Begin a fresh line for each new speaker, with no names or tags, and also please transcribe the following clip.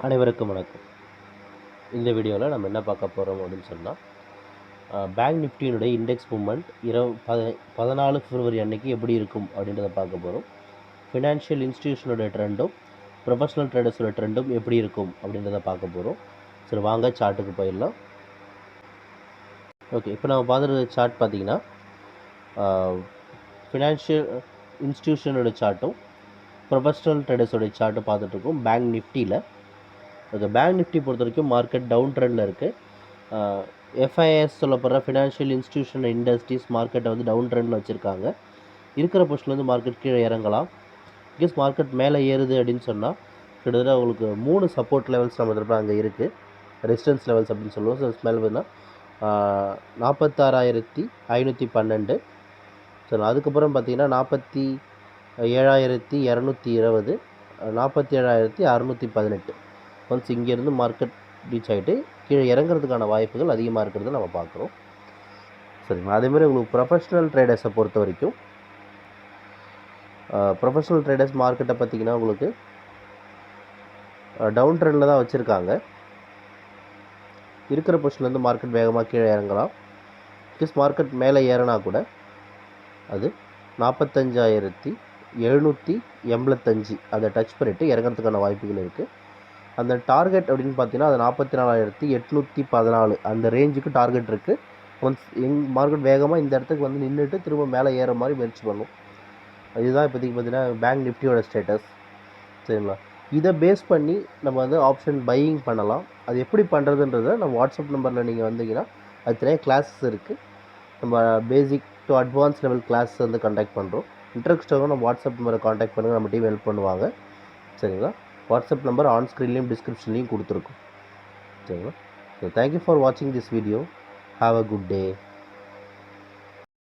அனைவருக்கும் வணக்கம். இந்த வீடியோவில் நம்ம என்ன பார்க்க போகிறோம் அப்படின்னு சொன்னால், பேங்க் நிஃப்டியினுடைய இண்டெக்ஸ் மூவ்மெண்ட் 14 பிப்ரவரி அன்னைக்கு எப்படி இருக்கும் அப்படின்றத பார்க்க போகிறோம். ஃபினான்ஷியல் இன்ஸ்டிடியூஷனோட ட்ரெண்டும் ப்ரொஃபஷனல் ட்ரேடர்ஸோட ட்ரெண்டும் எப்படி இருக்கும் அப்படின்றத பார்க்க போகிறோம். சரி, வாங்க சார்ட்டுக்கு போயிடலாம். ஓகே, இப்போ நம்ம பார்த்துருக்க சார்ட் பார்த்தீங்கன்னா, ஃபினான்ஷியல் இன்ஸ்டிடியூஷனோட சார்ட்டும் ப்ரொஃபஷனல் ட்ரேடர்ஸோட சார்ட்டும் பார்த்துட்ருக்கோம் பேங்க் நிஃப்டியில். ஓகே, பேங்க் நிஃப்டி பொறுத்த வரைக்கும் மார்க்கெட் டவுன் ட்ரெண்டில் இருக்குது. எஃப்ஐஎஸ் சொல்லப்படுற ஃபினான்ஷியல் இன்ஸ்டிடியூஷன் இண்டஸ்ட்ரீஸ் மார்க்கெட்டை வந்து டவுன் ட்ரெண்டில் வச்சுருக்காங்க. இருக்கிற பொசிஷன்லேருந்து மார்க்கெட் கீழே இறங்கலாம். பிகாஸ் மார்க்கெட் மேலே ஏறுது அப்படின்னு சொன்னால் கிட்டத்தட்ட உங்களுக்கு 3 சப்போர்ட் லெவல்ஸ் நம்ம தரப்பு அங்கே இருக்குது, ரெசிஸ்டன்ஸ் லெவல்ஸ் அப்படின்னு சொல்லுவோம். ஸோ மேலே பார்த்தீங்கன்னா 46,512. ஸோ அதுக்கப்புறம் பார்த்தீங்கன்னா 47,220, 47,618. ஒன்ஸ் இங்கேருந்து மார்க்கெட் ரீச் ஆகிட்டு கீழே இறங்குறதுக்கான வாய்ப்புகள் அதிகமாக இருக்கிறது நம்ம பார்க்குறோம். சரிங்களா? அதேமாதிரி உங்களுக்கு ப்ரொஃபஷனல் ட்ரேடர்ஸை பொறுத்த வரைக்கும் ப்ரொஃபஷனல் ட்ரேடர்ஸ் மார்க்கெட்டை பார்த்திங்கன்னா உங்களுக்கு டவுன் ட்ரெண்டில் தான் வச்சுருக்காங்க. இருக்கிற பொசிஷன்லேருந்து மார்க்கெட் வேகமாக கீழே இறங்கலாம். பிகாஸ் மார்க்கெட் மேலே ஏறினா கூட அது 45,785 அதை டச் பண்ணிவிட்டு இறங்கிறதுக்கான வாய்ப்புகள் இருக்குது. அந்த டார்கெட் அப்படின்னு பார்த்தீங்கன்னா அது 44,814 அந்த ரேஞ்சுக்கு டார்கெட் இருக்குது. ஒன்ஸ் மார்க்கெட் வேகமாக இந்த இடத்துக்கு வந்து நின்றுட்டு திரும்ப மேலே ஏற மாதிரி முயற்சி பண்ணும். இதுதான் இப்போதைக்கு பார்த்தீங்கன்னா பேங்க் நிஃப்டியோட ஸ்டேட்டஸ். சரிங்களா? இதை பேஸ் பண்ணி நம்ம வந்து ஆப்ஷன் பையிங் பண்ணலாம். அது எப்படி பண்ணுறதுன்றதை நம்ம வாட்ஸ்அப் நம்பரில் நீங்கள் வந்தீங்கன்னா அது நிறைய கிளாஸஸ் இருக்குது. நம்ம basic to advance level class வந்து கண்டக்ட் பண்ணுறோம். இன்ட்ரெஸ்ட்டாக நம்ம வாட்ஸ்அப் நம்பரை காண்டாக்ட் பண்ணுங்கள், நம்ம டீம் ஹெல்ப் பண்ணுவாங்க. சரிங்களா? வாட்ஸ்அப் நம்பர் ஆன் ஸ்க்ரீன்லேயும் டிஸ்கிரிப்ஷன்லேயும் கொடுத்துருக்கோம். சரிங்களா? ஸோ தேங்க்யூ ஃபார் வாட்சிங் this video. Have a good day.